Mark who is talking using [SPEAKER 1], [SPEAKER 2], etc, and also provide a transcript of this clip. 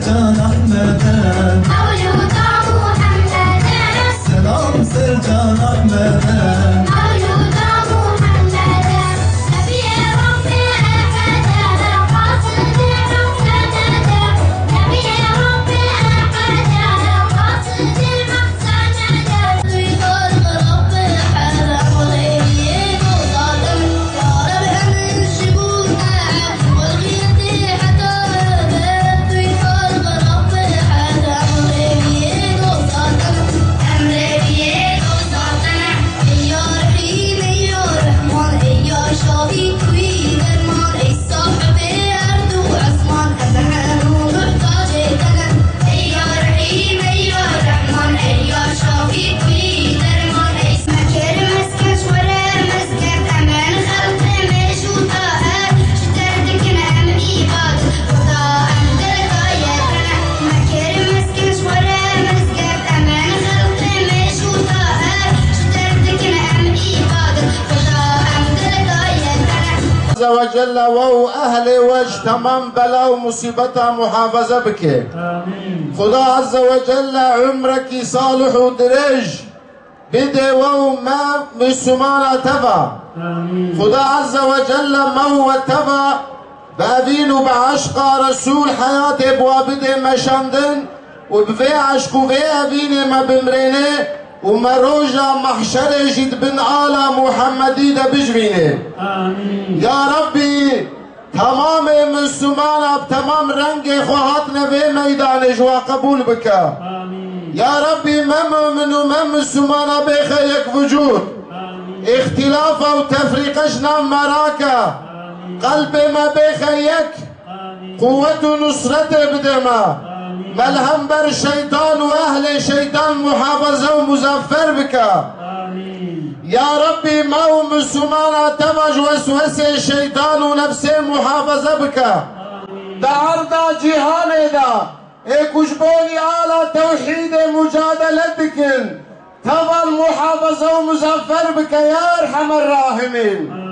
[SPEAKER 1] سرجان أحمدا
[SPEAKER 2] مولود محمدا
[SPEAKER 1] سلام سرجان أحمدا
[SPEAKER 2] مولود محمدا نبي ربي أحدا قاصد مقصدا نبي ربي أحدا قاصد مقصدا طيب الرب حرم غيب وظالم يا رب هم الشبوكة والغيث حتى طيب الرب حرم غيب وظالم أمر بيد وظالم يا رحيم يا رحمن يا شافي ويدرمان أي صاحب أرض وعصمان أبعان ومحتاج لنا يا رحيم يا رحمن يا شافي ويدرمان أي مكر مسكش ورا مسكت أمان خلق مشوطها شتردك نعم إيباد خدا أمدلك آياتنا مكر مسكش ورا مسكت أمان خلق مشوطها شتردك نعم إيباد خدا أمدلك آياتنا
[SPEAKER 3] عز وجل وهو أهل وجه تمام بلا ومصيبتها محافظة بك
[SPEAKER 4] آمين.
[SPEAKER 3] خدا عز وجل عمرك صالح ودرج بده وهو ما مسلمان تبع
[SPEAKER 4] آمين.
[SPEAKER 3] خدا عز وجل ما هو تبع بأبين وبعشق رسول حياتي بوابده مشندن وبفي عشق وفي أبيني ما بمريني ومروجة محشر جد بن آل محمدي ده بجريني
[SPEAKER 4] آمين.
[SPEAKER 3] يا ربي تمام مسلمان بتمام رنگ خواهاتنا في ميدان جوا قبول بك
[SPEAKER 4] آمين.
[SPEAKER 3] يا ربي ما مؤمن وما مسلمان بخيك وجود
[SPEAKER 4] آمين.
[SPEAKER 3] اختلاف وتفريقشنا مراكا قلب ما بخيك
[SPEAKER 4] آمين.
[SPEAKER 3] قوة نصرته بدما
[SPEAKER 4] آمين.
[SPEAKER 3] ملهم بر الشيطان واهل شيطان محافظة ومزفر بك
[SPEAKER 4] آمين.
[SPEAKER 3] يا ربي ما هو مسلمان تمج وسوسه شيطان ونفسه محافظة بك دعرنا جهان دا اكشبوني على توحيد مجادلتك تظل محافظة ومزفر بك يا ارحم الراحمين